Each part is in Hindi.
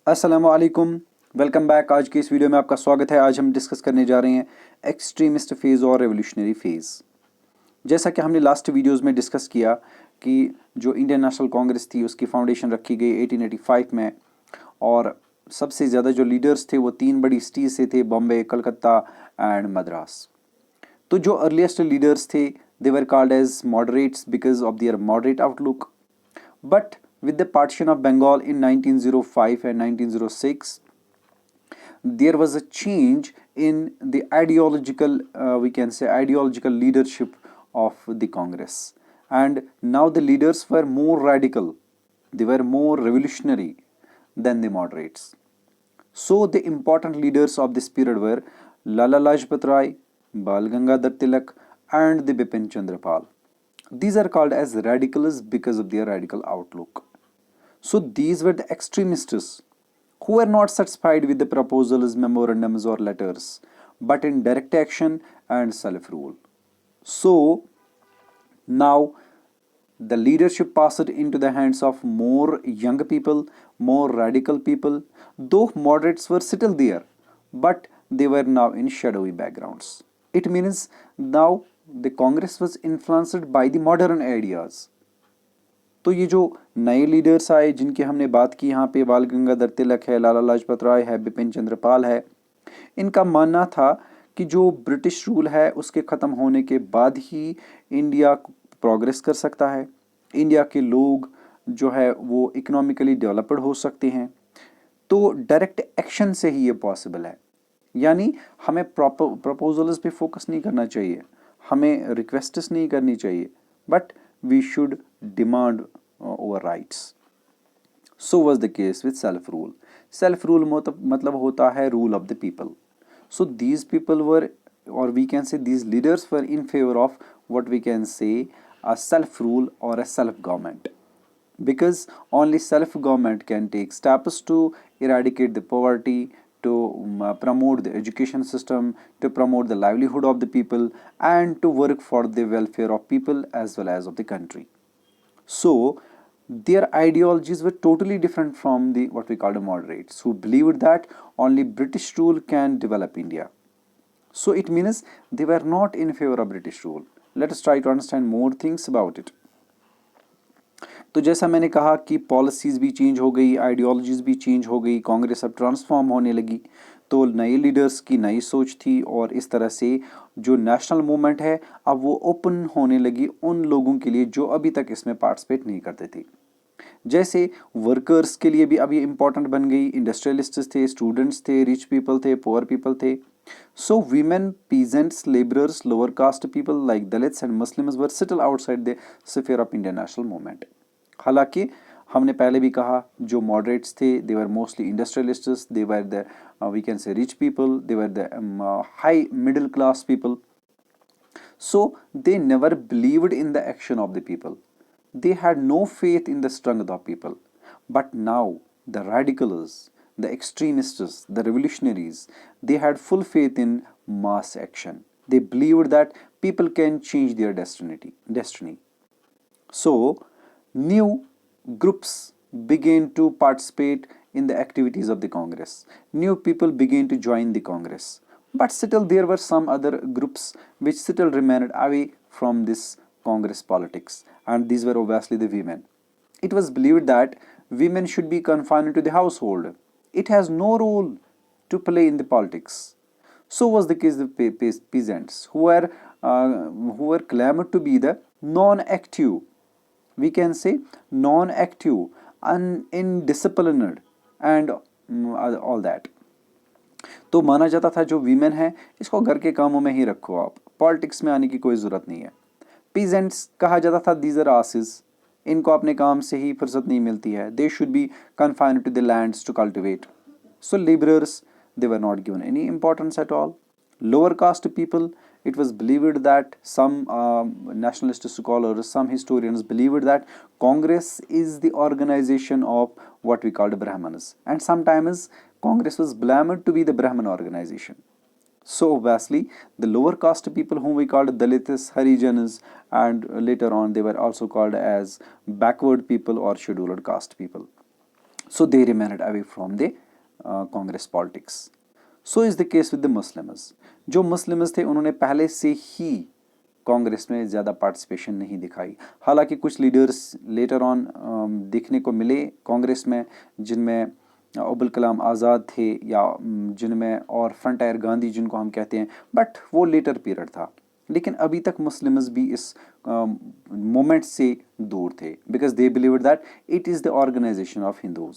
अस्सलाम वालेकुम। Welcome back. आज की इस वीडियो में आपका स्वागत है। आज हम डिस्कस करने जा रहे हैं एक्सट्रीमिस्ट फेज़ और रेवोल्यूशनरी फेज़। जैसा कि हमने लास्ट वीडियोस में डिस्कस किया कि जो इंडियन नेशनल कांग्रेस थी उसकी फाउंडेशन रखी गई 1885 में, और सबसे ज़्यादा जो लीडर्स थे वो तीन बड़ी सिटीज़ से थे, बॉम्बे, कलकत्ता एंड मद्रास। तो जो अर्लीस्ट लीडर्स थे they were called as moderates because of their moderate outlook. But with the partition of Bengal in 1905 and 1906, there was a change in the ideological, we can say, ideological leadership of the Congress. And now the leaders were more radical, they were more revolutionary than the moderates. So the important leaders of this period were Lala Lajpat Rai, Bal Gangadhar Tilak, and the Bipin Chandra Pal. These are called as radicals because of their radical outlook. So these were the extremists who were not satisfied with the proposals, memorandums, or letters, but in direct action and self rule. So now the leadership passed into the hands of more young people, more radical people, though moderates were still there, but they were now in shadowy backgrounds. It means now the Congress was influenced by the modern ideas. तो ये जो नए लीडर्स आए जिनकी हमने बात की, यहाँ पे बाल गंगाधर तिलक है, लाला लाजपत राय है, बिपिन चंद्र पाल है, इनका मानना था कि जो ब्रिटिश रूल है उसके ख़त्म होने के बाद ही इंडिया प्रोग्रेस कर सकता है, इंडिया के लोग जो है वो इकोनॉमिकली डेवलप्ड हो सकते हैं। तो डायरेक्ट एक्शन से ही ये पॉसिबल है। यानी हमें प्रपोजल्स पे फोकस नहीं करना चाहिए, हमें रिक्वेस्ट्स नहीं करनी चाहिए, but we should demand our rights. So was the case with self rule. Self rule मतलब होता है rule of the people. So these people were, or we can say these leaders were in favor of what we can say a self rule or a self government, because only self government can take steps to eradicate the poverty, to promote the education system, to promote the livelihood of the people, and to work for the welfare of people as well as of the country. So their ideologies were totally different from the what we call the moderates, who believed that only British rule can develop India. So it means they were not in favor of British rule. Let us try to understand more things about it. तो जैसा मैंने कहा कि पॉलिसीज़ भी चेंज हो गई, आइडियोलॉजीज़ भी चेंज हो गई, कांग्रेस अब ट्रांसफॉर्म होने लगी, तो नए लीडर्स की नई सोच थी, और इस तरह से जो नेशनल मूवमेंट है अब वो ओपन होने लगी उन लोगों के लिए जो अभी तक इसमें पार्टिसिपेट नहीं करते थे। जैसे वर्कर्स के लिए भी अब ये इम्पोर्टेंट बन गई, इंडस्ट्रियलिस्ट्स थे, स्टूडेंट्स थे, रिच पीपल थे, पुअर पीपल थे। So women, peasants, labourers, lower caste people like Dalits and Muslims were still outside the sphere of Indian national movement. हालांकि हमने पहले भी कहा जो मॉडरेट्स थे they were mostly industrialists, they were the we can say rich people, they were the high middle class people. So they never believed in the action of the people. They had no faith in the strength of people. But now the radicals, the extremists, the revolutionaries, they had full faith in mass action. They believed that people can change their destiny. So new groups began to participate in the activities of the Congress. New people began to join the Congress. But still, there were some other groups which still remained away from this Congress politics, and these were obviously the women. It was believed that women should be confined to the household. It has no role to play in the politics. So was the case with peasants who were claimed to be the non-active, we can say non-active, indisciplined, and all that. तो माना जाता था जो वीमेन है इसको घर के कामों में ही रखो, आप पॉलिटिक्स में आने की कोई ज़रूरत नहीं है। पीजेंट्स कहा जाता था दीज आर आसिस, इनको अपने काम से ही फुर्सत नहीं मिलती है, they should be confined to the lands to cultivate. So labourers, they were not given any importance at all. Lower caste people, it was believed that some nationalist scholars, some historians believed that Congress is the organization of what we called Brahmanas, and sometimes Congress was blamed to be the Brahman organization. So obviously the lower caste people whom we called Dalits, Harijanas, and later on they were also called as backward people or scheduled caste people. So they remained away from the Congress politics. So is the case with the Muslims. जो मुस्लिम्स थे उन्होंने पहले से ही कांग्रेस में ज़्यादा पार्टिसिपेशन नहीं दिखाई। हालांकि कुछ लीडर्स लेटर ऑन देखने को मिले कांग्रेस में, जिनमें अब्दुल कलाम आज़ाद थे, या जिनमें और फ्रंट टायर गांधी जिनको हम कहते हैं, बट वो लेटर पीरियड था। लेकिन अभी तक मुस्लिम्स भी इस मोमेंट से दूर थे, because they believe that it is the organisation of Hindus.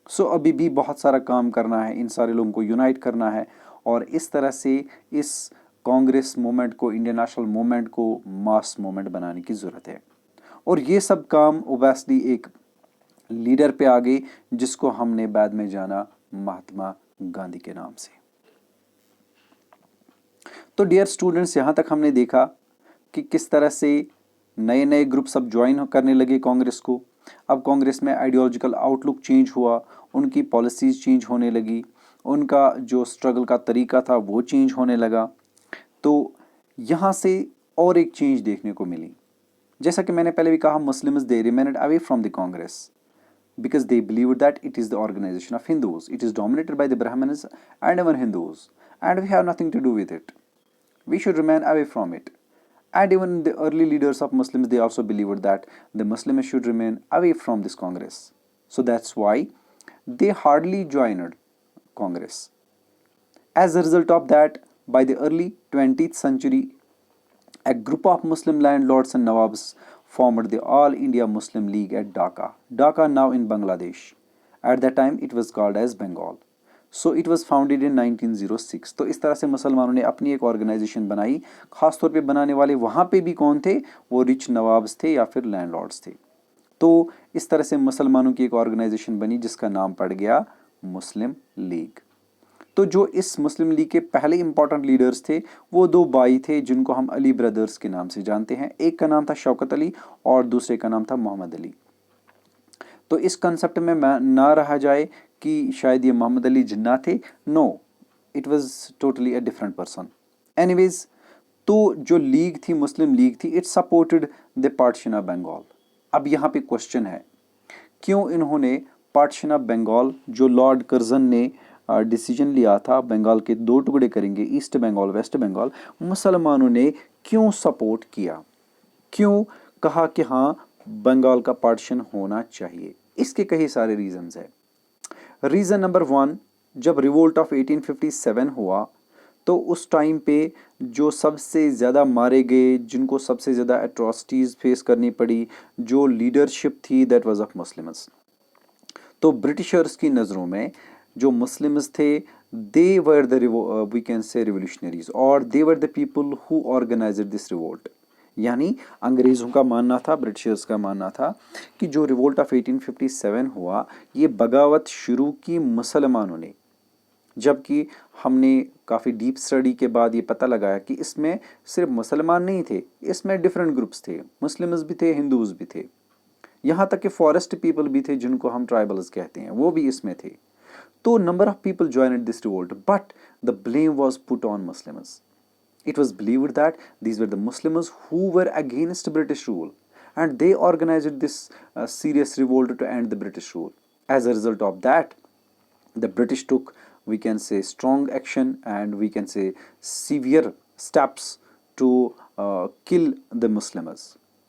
So अभी भी बहुत सारा काम करना है, इन सारे लोगों को यूनाइट करना है, और इस तरह से इस कांग्रेस मूवमेंट को, इंडियन नेशनल मूवमेंट को मास मूवमेंट बनाने की ज़रूरत है। और ये सब काम ओबेसली एक लीडर पे आ गई, जिसको हमने बाद में जाना महात्मा गांधी के नाम से। तो डियर स्टूडेंट्स, यहाँ तक हमने देखा कि किस तरह से नए नए ग्रुप्स अब ज्वाइन करने लगे कांग्रेस को। अब कांग्रेस में आइडियोलॉजिकल आउटलुक चेंज हुआ, उनकी पॉलिसीज चेंज होने लगी, उनका जो स्ट्रगल का तरीका था वो चेंज होने लगा। तो यहाँ से और एक चेंज देखने को मिली। जैसा कि मैंने पहले भी कहा, Muslims they remained away from the Congress because they believed that it is the organization of Hindus. It is dominated by the Brahmins and even Hindus, and we have nothing to do with it. We should remain away from it. And even the early leaders of Muslims, they also believed that the Muslims should remain away from this Congress. So that's why they hardly joined Congress. As a result of that, by the early 20th century, a group of Muslim landlords and Nawabs formed the All India Muslim League at Dhaka. Dhaka now in Bangladesh. At that time it was called as Bengal. So it was founded in 1906. तो इस तरह से मुसलमानों ने अपनी एक ऑर्गेनाइजेशन बनाई। खास तौर पे बनाने वाले वहाँ पे भी कौन थे? वो रिच नवाब्स थे या फिर लैंडलॉर्ड्स थे। तो इस तरह से मुसलमानों की एक ऑर्गेनाइजेशन बनी जिसका नाम पड़ गया मुस्लिम लीग। तो जो इस मुस्लिम लीग के पहले इंपॉर्टेंट लीडर्स थे वो दो भाई थे जिनको हम अली ब्रदर्स के नाम से जानते हैं। एक का नाम था शौकत अली और दूसरे का नाम था मोहम्मद अली। तो इस कंसेप्ट में ना रहा जाए कि शायद ये मोहम्मद अली जिन्ना थे। No, it was totally a different person. Anyways, तो जो लीग थी, मुस्लिम लीग थी, it supported the partition of Bengal. अब यहाँ पे क्वेश्चन है, क्यों इन्होंने पार्टीशन ऑफ बंगाल, जो लॉर्ड कर्जन ने डिसीजन लिया था बंगाल के दो टुकड़े करेंगे, ईस्ट बंगाल वेस्ट बंगाल, मुसलमानों ने क्यों सपोर्ट किया, क्यों कहा कि हाँ बंगाल का पार्टीशन होना चाहिए? इसके कई सारे रीजंस है। रीजन नंबर 1, जब रिवोल्ट ऑफ 1857 हुआ तो उस टाइम पे जो सबसे ज़्यादा मारे गए, जिनको सबसे ज़्यादा एट्रॉसिटीज़ फेस करनी पड़ी, जो लीडरशिप थी, दैट वाज ऑफ मुस्लिम्स। तो ब्रिटिशर्स की नज़रों में जो मुस्लिम्स थे, they were the we can say revolutionaries, और they were the people who organised this revolt. यानी अंग्रेज़ों का मानना था, ब्रिटिशर्स का मानना था कि जो रिवोल्ट ऑफ 1857 हुआ, ये बगावत शुरू की मुसलमानों ने। जबकि हमने काफ़ी डीप स्टडी के बाद ये पता लगाया कि इसमें सिर्फ मुसलमान नहीं थे, इसमें डिफरेंट ग्रुप्स थे, मुस्लिम्स भी थे, हिंदूज भी थे, यहाँ तक कि फॉरेस्ट पीपल भी थे जिनको हम ट्राइबल्स कहते हैं, वो भी इसमें थे। तो number of people joined this revolt, but the blame was put on Muslims. It was believed that these were the Muslims who were against British rule, and they organized this serious revolt to end the British rule. As a result of that, the British took, we can say, strong action, and we can say severe steps to kill the Muslims.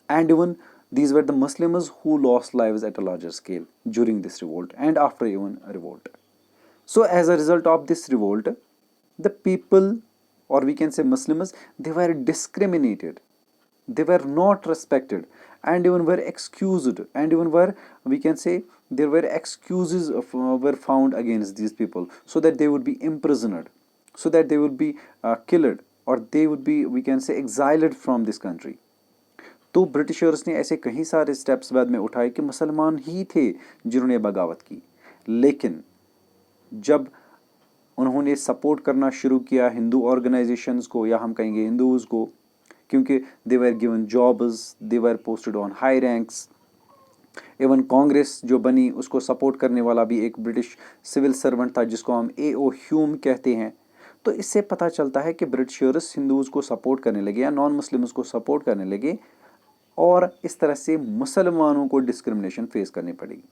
And even these were the Muslims who lost lives at a larger scale during this revolt and after even a revolt. So as a result of this revolt, the people, or we can say Muslims, they were discriminated, they were not respected, and even were excused, and even were, we can say, there were excuses were found against these people, so that they would be imprisoned, so that they would be killed, or they would be, we can say, exiled from this country. तो ब्रिटिशर्स ने ऐसे कई सारे स्टेप्स बाद में उठाए कि मुसलमान ही थे जिन्होंने बगावत की। लेकिन जब उन्होंने सपोर्ट करना शुरू किया हिंदू ऑर्गेनाइजेशंस को, या हम कहेंगे हिंदूज़ को, क्योंकि they were given jobs, they were posted on high ranks. Even Congress जो बनी उसको सपोर्ट करने वाला भी एक ब्रिटिश सिविल सर्वेंट था जिसको हम A.O. ह्यूम कहते हैं। तो इससे पता चलता है कि ब्रिटिशर्स हिंदूज़ को सपोर्ट करने लगे या नॉन मुस्लिम्स को सपोर्ट करने लगे, और इस तरह से मुसलमानों को डिस्क्रिमिनेशन फेस करनी पड़ेगी।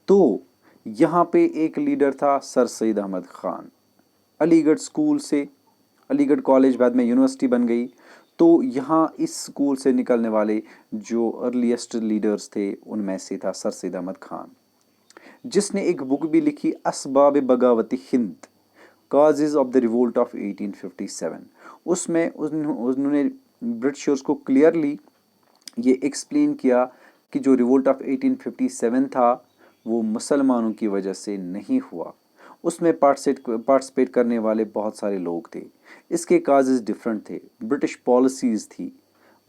तो यहाँ पे एक लीडर था सर सैयद अहमद ख़ान, अलीगढ़ स्कूल से, अलीगढ़ कॉलेज बाद में यूनिवर्सिटी बन गई। तो यहाँ इस स्कूल से निकलने वाले जो अर्लीस्ट लीडर्स थे उनमें से था सर सैयद अहमद ख़ान, जिसने एक बुक भी लिखी Asbab Baghawati Hind, causes of the revolt of 1857। उसमें उन्होंने ब्रिटिशर्स को क्लियरली ये एक्सप्लेन किया कि जो रिवोल्ट ऑफ 1857 था वो मुसलमानों की वजह से नहीं हुआ, उसमें पार्टिसिपेट करने वाले बहुत सारे लोग थे, इसके काजेज डिफरेंट थे, ब्रिटिश पॉलिसीज़ थी,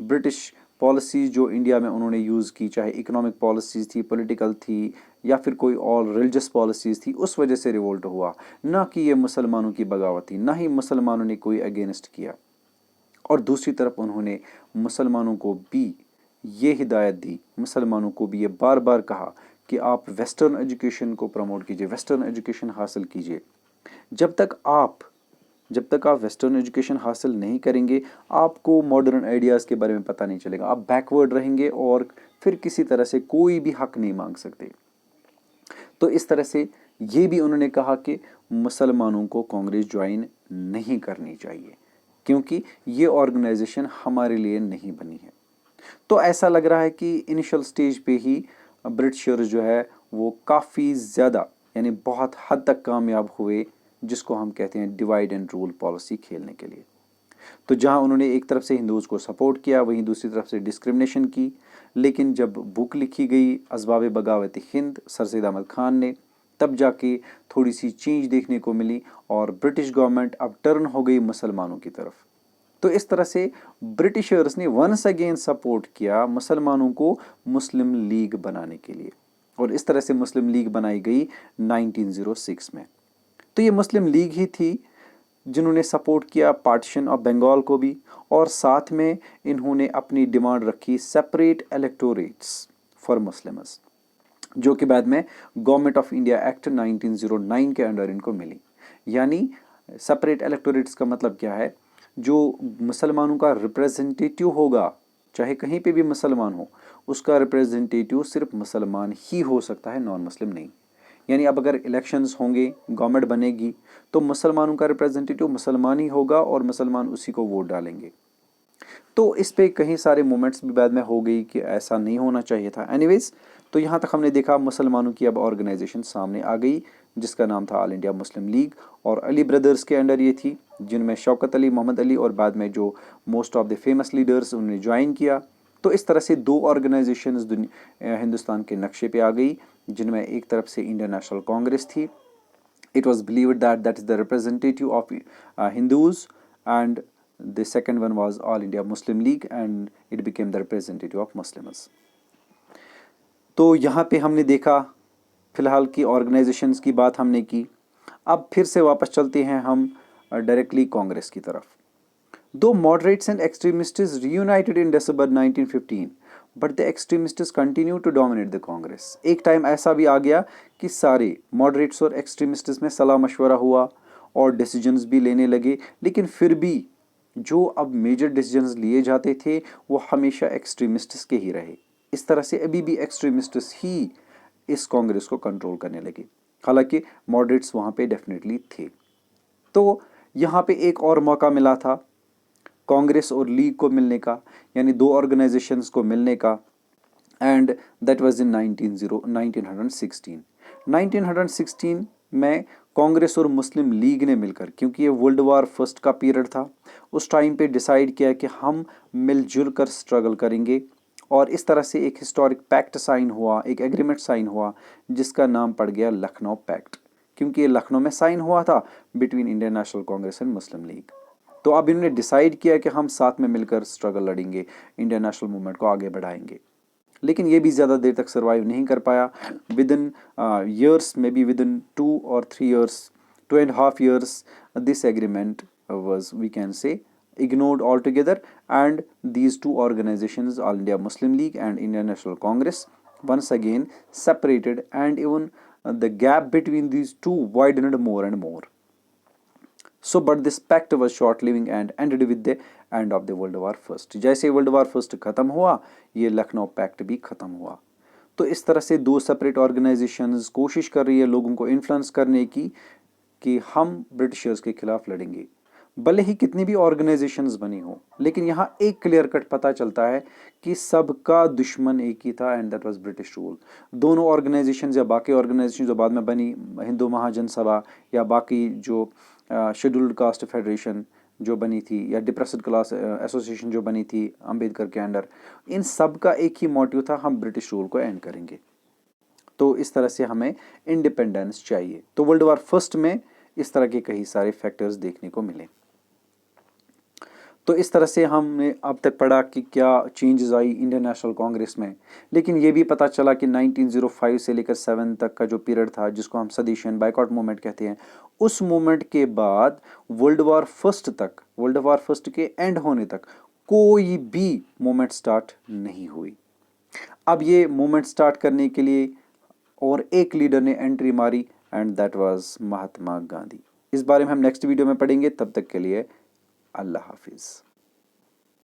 ब्रिटिश पॉलिसीज़ जो इंडिया में उन्होंने यूज़ की, चाहे इकोनॉमिक पॉलिसीज़ थी, पॉलिटिकल थी, या फिर कोई और रिलीजियस पॉलिसीज़ थी, उस वजह से रिवोल्ट हुआ, ना कि ये मुसलमानों की बगावत थी, ना ही मुसलमानों ने कोई अगेंस्ट किया। और दूसरी तरफ उन्होंने मुसलमानों को भी ये हिदायत दी, मुसलमानों को भी ये बार बार कहा कि आप वेस्टर्न एजुकेशन को प्रमोट कीजिए, वेस्टर्न एजुकेशन हासिल कीजिए। जब तक आप वेस्टर्न एजुकेशन हासिल नहीं करेंगे, आपको मॉडर्न आइडियाज़ के बारे में पता नहीं चलेगा, आप बैकवर्ड रहेंगे और फिर किसी तरह से कोई भी हक नहीं मांग सकते। तो इस तरह से ये भी उन्होंने कहा कि मुसलमानों को कांग्रेस ज्वाइन नहीं करनी चाहिए, क्योंकि ये ऑर्गेनाइजेशन हमारे लिए नहीं बनी है। तो ऐसा लग रहा है कि इनिशियल स्टेज पे ही ब्रिटिशर्स जो है वो काफ़ी ज़्यादा, यानी बहुत हद तक कामयाब हुए, जिसको हम कहते हैं डिवाइड एंड रूल पॉलिसी खेलने के लिए। तो जहां उन्होंने एक तरफ से हिंदूज़ को सपोर्ट किया, वहीं दूसरी तरफ से डिस्क्रिमिनेशन की। लेकिन जब बुक लिखी गई असबाब बगावत हिंद सर सैयद अहमद ख़ान ने, तब जाके थोड़ी सी चेंज देखने को मिली और ब्रिटिश गवर्नमेंट अब टर्न हो गई मुसलमानों की तरफ। तो इस तरह से ब्रिटिशर्स ने वंस अगेन सपोर्ट किया मुसलमानों को मुस्लिम लीग बनाने के लिए, और इस तरह से मुस्लिम लीग बनाई गई 1906 में। तो ये मुस्लिम लीग ही थी जिन्होंने सपोर्ट किया पार्टीशन ऑफ बंगाल को भी, और साथ में इन्होंने अपनी डिमांड रखी सेपरेट इलेक्टोरेट्स फॉर मुस्लिम्स, जो कि बाद में गवर्नमेंट ऑफ इंडिया एक्ट 1909 के अंडर इनको मिली। यानी सेपरेट इलेक्टोरेट्स का मतलब क्या है, जो मुसलमानों का रिप्रेजेंटेटिव होगा, चाहे कहीं पे भी मुसलमान हो, उसका रिप्रेजेंटेटिव सिर्फ मुसलमान ही हो सकता है, नॉन मुस्लिम नहीं। यानी अब अगर इलेक्शंस होंगे, गवर्नमेंट बनेगी, तो मुसलमानों का रिप्रेजेंटेटिव मुसलमान ही होगा और मुसलमान उसी को वोट डालेंगे। तो इस पे कहीं सारे मूवमेंट्स भी बाद में हो गई कि ऐसा नहीं होना चाहिए था। एनीवेज, तो यहाँ तक हमने देखा मुसलमानों की अब ऑर्गेनाइजेशन सामने आ गई, जिसका नाम था ऑल इंडिया मुस्लिम लीग, और अली ब्रदर्स के अंडर ये थी, जिनमें शौकत अली, मोहम्मद अली और बाद में जो most of the famous leaders उन्होंने ज्वाइन किया। तो इस तरह से दो ऑर्गेनाइजेशंस हिंदुस्तान के नक्शे पे आ गई, जिनमें एक तरफ से इंडियन नेशनल कांग्रेस थी। It was believed that that is the representative of Hindus, and the second one was All India Muslim League, and it became the representative of Muslims. तो यहाँ पे हमने देखा फिलहाल की ऑर्गेनाइजेशंस की बात हमने की। अब फिर से वापस चलते हैं हम डायरेक्टली कांग्रेस की तरफ। दो moderates and extremists reunited in December 1915, but the extremists continue to dominate the Congress. एक टाइम ऐसा भी आ गया कि सारे moderates और extremists में सलाह मशवरा हुआ और decisions भी लेने लगे, लेकिन फिर भी जो अब मेजर decisions लिए जाते थे वो हमेशा extremists के ही रहे। इस तरह से अभी भी extremists ही इस कांग्रेस को कंट्रोल करने लगे, हालांकि moderates वहाँ पे डेफिनेटली थे। तो यहाँ पे एक और मौका मिला था कांग्रेस और लीग को मिलने का, यानी दो ऑर्गेनाइजेशंस को मिलने का, एंड दैट वाज इन 1916। 1916 में कांग्रेस और मुस्लिम लीग ने मिलकर, क्योंकि ये वर्ल्ड वार फर्स्ट का पीरियड था, उस टाइम पे डिसाइड किया कि हम मिलजुल कर स्ट्रगल करेंगे, और इस तरह से एक हिस्टोरिक पैक्ट साइन हुआ, एक एग्रीमेंट साइन हुआ, जिसका नाम पड़ गया लखनऊ पैक्ट, क्योंकि ये लखनऊ में साइन हुआ था between Indian national Congress and Muslim league. तो अब इन्होंने डिसाइड किया कि हम साथ में मिलकर स्ट्रगल लड़ेंगे, इंडियन नेशनल मूवमेंट को आगे बढ़ाएंगे। लेकिन ये भी ज़्यादा देर तक सर्वाइव नहीं कर पाया। With in years, may be with in 2 or 3 years, 2.5 years, this agreement was, we can say, ignored altogether, and these two organizations, All India Muslim League and Indian National Congress, once again separated, and even the gap between these two widened more and more. So, but this pact was short-living and ended with the end of the World War First. जैसे वर्ल्ड वार फर्स्ट खत्म हुआ, ये लखनऊ पैक्ट भी खत्म हुआ। तो इस तरह से दो सेपरेट ऑर्गेनाइजेशंस कोशिश कर रही है लोगों को इन्फ्लुएंस करने की कि हम ब्रिटिशर्स के खिलाफ लड़ेंगे। भले ही कितनी भी ऑर्गेनाइजेशंस बनी हो, लेकिन यहाँ एक क्लियर कट पता चलता है कि सबका दुश्मन एक ही था, and that was British rule. दोनों ऑर्गेनाइजेशंस या बाकी ऑर्गेनाइजेशन जो बाद में बनी, हिंदू महाजन सभा या बाकी जो शेड्यूल्ड कास्ट फेडरेशन जो बनी थी, या डिप्रेस्ड क्लास एसोसिएशन जो बनी थी अंबेडकर के अंडर, इन सब का एक ही मोटिव था, हम ब्रिटिश रूल को एंड करेंगे। तो इस तरह से हमें इंडिपेंडेंस चाहिए। तो वर्ल्ड वार फर्स्ट में इस तरह के कई सारे फैक्टर्स देखने को मिले। तो इस तरह से हमने अब तक पढ़ा कि क्या चेंजेस आई इंडियन नेशनल कांग्रेस में, लेकिन ये भी पता चला कि 1905 से लेकर 7 तक का जो पीरियड था, जिसको हम सदिशन बाइकआउट मूवमेंट कहते हैं, उस मूवमेंट के बाद वर्ल्ड वार फर्स्ट के एंड होने तक कोई भी मूवमेंट स्टार्ट नहीं हुई। अब ये मूवमेंट स्टार्ट करने के लिए और एक लीडर ने एंट्री मारी, and that was Mahatma Gandhi. इस बारे में हम नेक्स्ट वीडियो में पढ़ेंगे। तब तक के लिए अल्लाह हाफिज़।